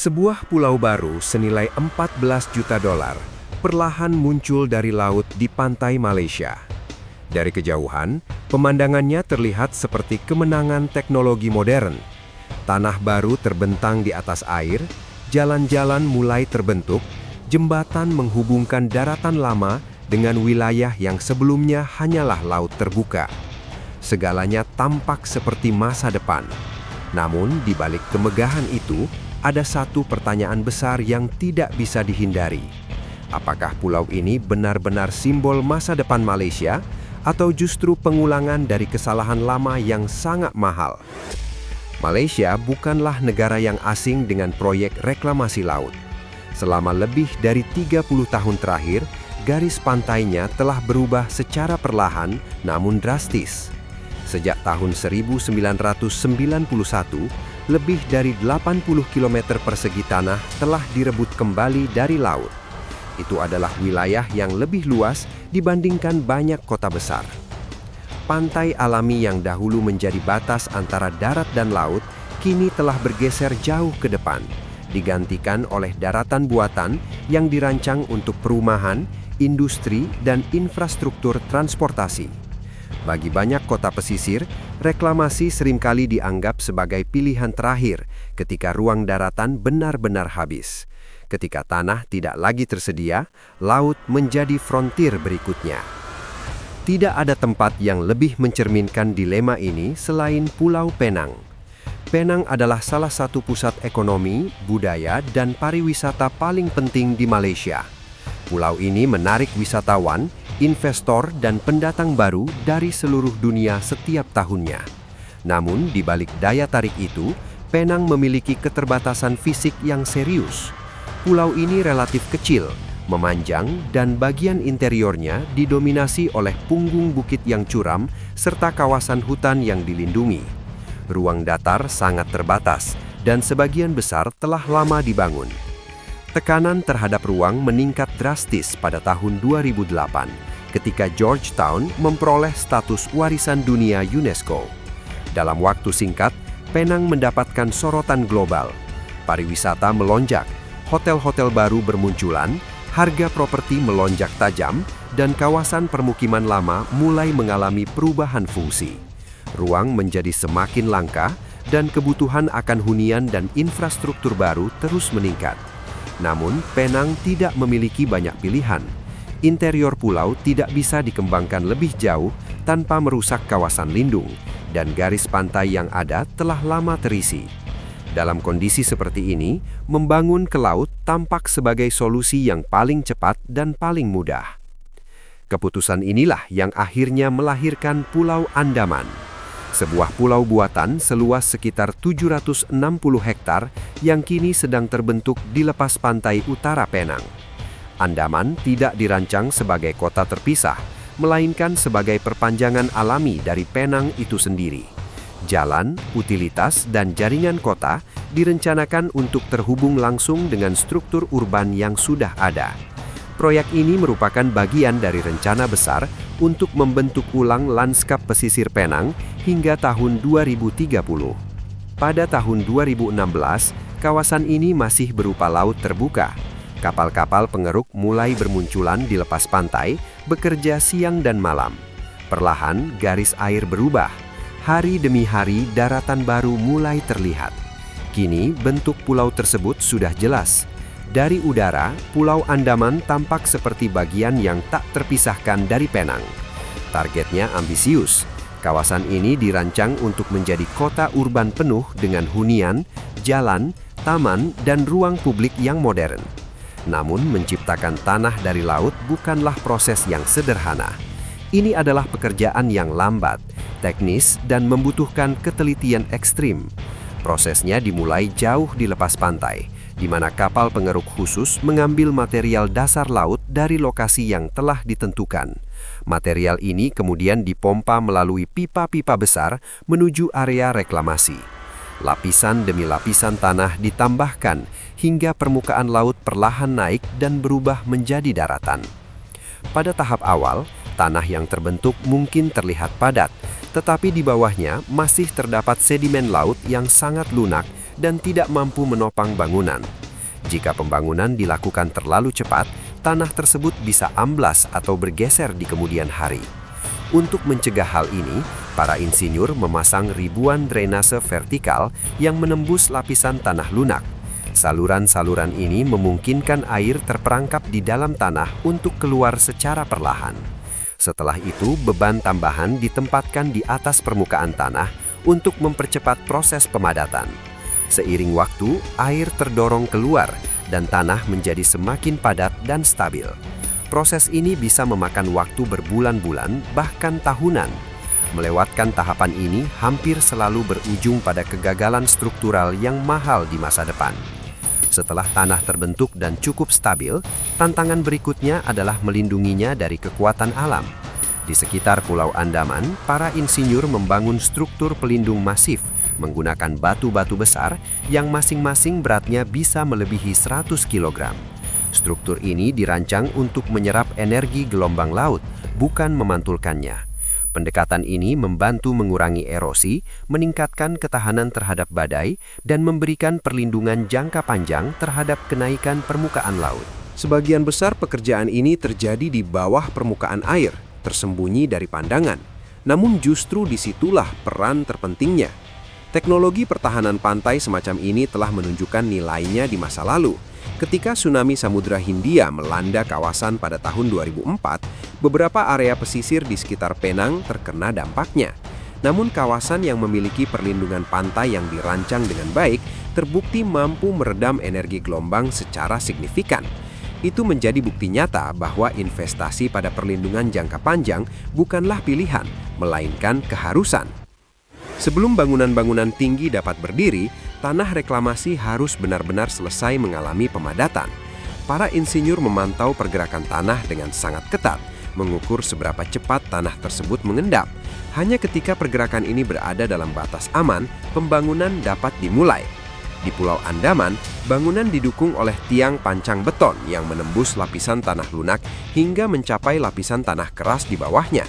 Sebuah pulau baru senilai 14 juta dolar perlahan muncul dari laut di pantai Malaysia. Dari kejauhan, pemandangannya terlihat seperti kemenangan teknologi modern. Tanah baru terbentang di atas air, jalan-jalan mulai terbentuk, jembatan menghubungkan daratan lama dengan wilayah yang sebelumnya hanyalah laut terbuka. Segalanya tampak seperti masa depan. Namun, di balik kemegahan itu, ada satu pertanyaan besar yang tidak bisa dihindari. Apakah pulau ini benar-benar simbol masa depan Malaysia, atau justru pengulangan dari kesalahan lama yang sangat mahal? Malaysia bukanlah negara yang asing dengan proyek reklamasi laut. Selama lebih dari 30 tahun terakhir, garis pantainya telah berubah secara perlahan namun drastis. Sejak tahun 1991, lebih dari 80 km persegi tanah telah direbut kembali dari laut. Itu adalah wilayah yang lebih luas dibandingkan banyak kota besar. Pantai alami yang dahulu menjadi batas antara darat dan laut, kini telah bergeser jauh ke depan, digantikan oleh daratan buatan yang dirancang untuk perumahan, industri, dan infrastruktur transportasi. Bagi banyak kota pesisir, reklamasi seringkali dianggap sebagai pilihan terakhir ketika ruang daratan benar-benar habis. Ketika tanah tidak lagi tersedia, laut menjadi frontir berikutnya. Tidak ada tempat yang lebih mencerminkan dilema ini selain Pulau Penang. Penang adalah salah satu pusat ekonomi, budaya, dan pariwisata paling penting di Malaysia. Pulau ini menarik wisatawan, investor, dan pendatang baru dari seluruh dunia setiap tahunnya. Namun, di balik daya tarik itu, Penang memiliki keterbatasan fisik yang serius. Pulau ini relatif kecil, memanjang, dan bagian interiornya didominasi oleh punggung bukit yang curam serta kawasan hutan yang dilindungi. Ruang datar sangat terbatas, dan sebagian besar telah lama dibangun. Tekanan terhadap ruang meningkat drastis pada tahun 2008 ketika Georgetown memperoleh status warisan dunia UNESCO. Dalam waktu singkat, Penang mendapatkan sorotan global. Pariwisata melonjak, hotel-hotel baru bermunculan, harga properti melonjak tajam, dan kawasan permukiman lama mulai mengalami perubahan fungsi. Ruang menjadi semakin langka, dan kebutuhan akan hunian dan infrastruktur baru terus meningkat. Namun, Penang tidak memiliki banyak pilihan. Interior pulau tidak bisa dikembangkan lebih jauh tanpa merusak kawasan lindung, dan garis pantai yang ada telah lama terisi. Dalam kondisi seperti ini, membangun ke laut tampak sebagai solusi yang paling cepat dan paling mudah. Keputusan inilah yang akhirnya melahirkan Pulau Andaman. Sebuah pulau buatan seluas sekitar 760 hektar yang kini sedang terbentuk di lepas pantai utara Penang. Andaman tidak dirancang sebagai kota terpisah, melainkan sebagai perpanjangan alami dari Penang itu sendiri. Jalan, utilitas, dan jaringan kota direncanakan untuk terhubung langsung dengan struktur urban yang sudah ada. Proyek ini merupakan bagian dari rencana besar untuk membentuk ulang lanskap pesisir Penang hingga tahun 2030. Pada tahun 2016, kawasan ini masih berupa laut terbuka. Kapal-kapal pengeruk mulai bermunculan di lepas pantai, bekerja siang dan malam. Perlahan, garis air berubah. Hari demi hari, daratan baru mulai terlihat. Kini, bentuk pulau tersebut sudah jelas. Dari udara, Pulau Andaman tampak seperti bagian yang tak terpisahkan dari Penang. Targetnya ambisius. Kawasan ini dirancang untuk menjadi kota urban penuh dengan hunian, jalan, taman, dan ruang publik yang modern. Namun, menciptakan tanah dari laut bukanlah proses yang sederhana. Ini adalah pekerjaan yang lambat, teknis, dan membutuhkan ketelitian ekstrim. Prosesnya dimulai jauh di lepas pantai, di mana kapal pengeruk khusus mengambil material dasar laut dari lokasi yang telah ditentukan. Material ini kemudian dipompa melalui pipa-pipa besar menuju area reklamasi. Lapisan demi lapisan tanah ditambahkan hingga permukaan laut perlahan naik dan berubah menjadi daratan. Pada tahap awal, tanah yang terbentuk mungkin terlihat padat, tetapi di bawahnya masih terdapat sedimen laut yang sangat lunak dan tidak mampu menopang bangunan. Jika pembangunan dilakukan terlalu cepat, tanah tersebut bisa amblas atau bergeser di kemudian hari. Untuk mencegah hal ini, para insinyur memasang ribuan drainase vertikal yang menembus lapisan tanah lunak. Saluran-saluran ini memungkinkan air terperangkap di dalam tanah untuk keluar secara perlahan. Setelah itu, beban tambahan ditempatkan di atas permukaan tanah untuk mempercepat proses pemadatan. Seiring waktu, air terdorong keluar dan tanah menjadi semakin padat dan stabil. Proses ini bisa memakan waktu berbulan-bulan, bahkan tahunan. Melewatkan tahapan ini hampir selalu berujung pada kegagalan struktural yang mahal di masa depan. Setelah tanah terbentuk dan cukup stabil, tantangan berikutnya adalah melindunginya dari kekuatan alam. Di sekitar Pulau Andaman, para insinyur membangun struktur pelindung masif menggunakan batu-batu besar yang masing-masing beratnya bisa melebihi 100 kg. Struktur ini dirancang untuk menyerap energi gelombang laut, bukan memantulkannya. Pendekatan ini membantu mengurangi erosi, meningkatkan ketahanan terhadap badai, dan memberikan perlindungan jangka panjang terhadap kenaikan permukaan laut. Sebagian besar pekerjaan ini terjadi di bawah permukaan air, tersembunyi dari pandangan. Namun justru disitulah peran terpentingnya. Teknologi pertahanan pantai semacam ini telah menunjukkan nilainya di masa lalu. Ketika tsunami Samudra Hindia melanda kawasan pada tahun 2004, beberapa area pesisir di sekitar Penang terkena dampaknya. Namun kawasan yang memiliki perlindungan pantai yang dirancang dengan baik terbukti mampu meredam energi gelombang secara signifikan. Itu menjadi bukti nyata bahwa investasi pada perlindungan jangka panjang bukanlah pilihan, melainkan keharusan. Sebelum bangunan-bangunan tinggi dapat berdiri, tanah reklamasi harus benar-benar selesai mengalami pemadatan. Para insinyur memantau pergerakan tanah dengan sangat ketat, mengukur seberapa cepat tanah tersebut mengendap. Hanya ketika pergerakan ini berada dalam batas aman, pembangunan dapat dimulai. Di Pulau Andaman, bangunan didukung oleh tiang pancang beton yang menembus lapisan tanah lunak hingga mencapai lapisan tanah keras di bawahnya.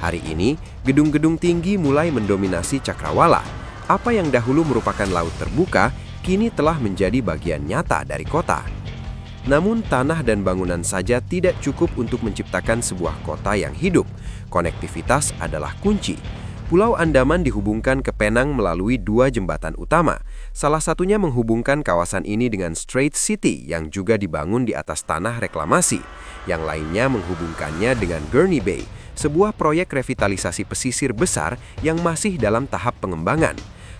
Hari ini, gedung-gedung tinggi mulai mendominasi cakrawala. Apa yang dahulu merupakan laut terbuka, kini telah menjadi bagian nyata dari kota. Namun, tanah dan bangunan saja tidak cukup untuk menciptakan sebuah kota yang hidup. Konektivitas adalah kunci. Pulau Andaman dihubungkan ke Penang melalui 2 jembatan utama. Salah satunya menghubungkan kawasan ini dengan Strait City yang juga dibangun di atas tanah reklamasi. Yang lainnya menghubungkannya dengan Gurney Bay, sebuah proyek revitalisasi pesisir besar yang masih dalam tahap pengembangan.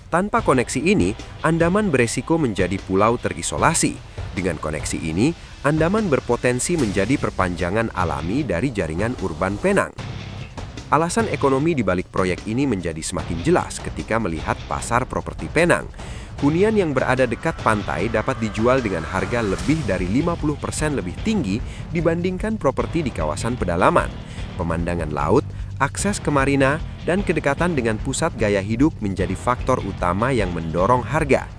Tanpa koneksi ini, Andaman beresiko menjadi pulau terisolasi. Dengan koneksi ini, Andaman berpotensi menjadi perpanjangan alami dari jaringan urban Penang. Alasan ekonomi di balik proyek ini menjadi semakin jelas ketika melihat pasar properti Penang. Hunian yang berada dekat pantai dapat dijual dengan harga lebih dari 50% lebih tinggi dibandingkan properti di kawasan pedalaman. Pemandangan laut, akses ke marina, dan kedekatan dengan pusat gaya hidup menjadi faktor utama yang mendorong harga.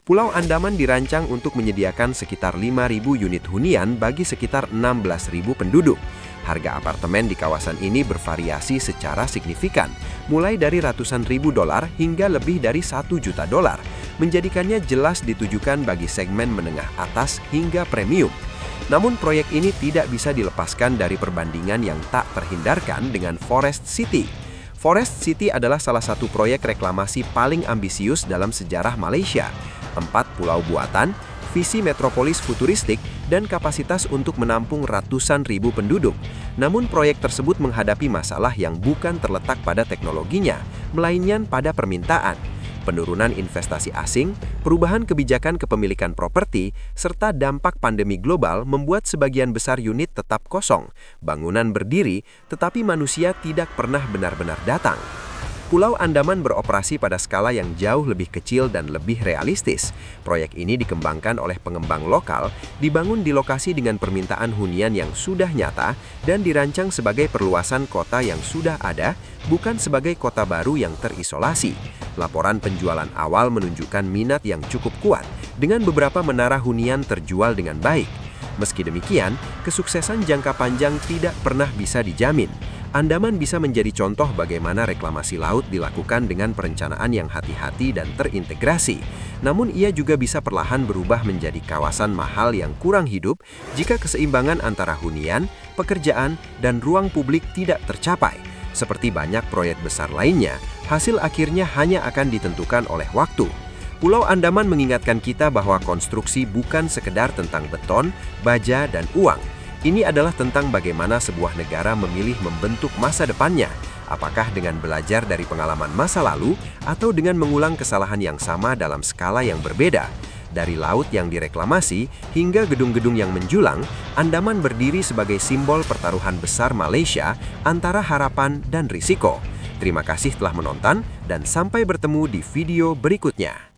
Pulau Andaman dirancang untuk menyediakan sekitar 5.000 unit hunian bagi sekitar 16.000 penduduk. Harga apartemen di kawasan ini bervariasi secara signifikan, mulai dari ratusan ribu dolar hingga lebih dari 1 juta dolar, menjadikannya jelas ditujukan bagi segmen menengah atas hingga premium. Namun proyek ini tidak bisa dilepaskan dari perbandingan yang tak terhindarkan dengan Forest City. Forest City adalah salah satu proyek reklamasi paling ambisius dalam sejarah Malaysia. 4 pulau buatan, visi metropolis futuristik, dan kapasitas untuk menampung ratusan ribu penduduk. Namun proyek tersebut menghadapi masalah yang bukan terletak pada teknologinya, melainkan pada permintaan. Penurunan investasi asing, perubahan kebijakan kepemilikan properti, serta dampak pandemi global membuat sebagian besar unit tetap kosong. Bangunan berdiri, tetapi manusia tidak pernah benar-benar datang. Pulau Andaman beroperasi pada skala yang jauh lebih kecil dan lebih realistis. Proyek ini dikembangkan oleh pengembang lokal, dibangun di lokasi dengan permintaan hunian yang sudah nyata, dan dirancang sebagai perluasan kota yang sudah ada, bukan sebagai kota baru yang terisolasi. Laporan penjualan awal menunjukkan minat yang cukup kuat, dengan beberapa menara hunian terjual dengan baik. Meski demikian, kesuksesan jangka panjang tidak pernah bisa dijamin. Andaman bisa menjadi contoh bagaimana reklamasi laut dilakukan dengan perencanaan yang hati-hati dan terintegrasi. Namun ia juga bisa perlahan berubah menjadi kawasan mahal yang kurang hidup jika keseimbangan antara hunian, pekerjaan, dan ruang publik tidak tercapai. Seperti banyak proyek besar lainnya, hasil akhirnya hanya akan ditentukan oleh waktu. Pulau Andaman mengingatkan kita bahwa konstruksi bukan sekedar tentang beton, baja, dan uang. Ini adalah tentang bagaimana sebuah negara memilih membentuk masa depannya, apakah dengan belajar dari pengalaman masa lalu atau dengan mengulang kesalahan yang sama dalam skala yang berbeda. Dari laut yang direklamasi hingga gedung-gedung yang menjulang, Andaman berdiri sebagai simbol pertaruhan besar Malaysia antara harapan dan risiko. Terima kasih telah menonton dan sampai bertemu di video berikutnya.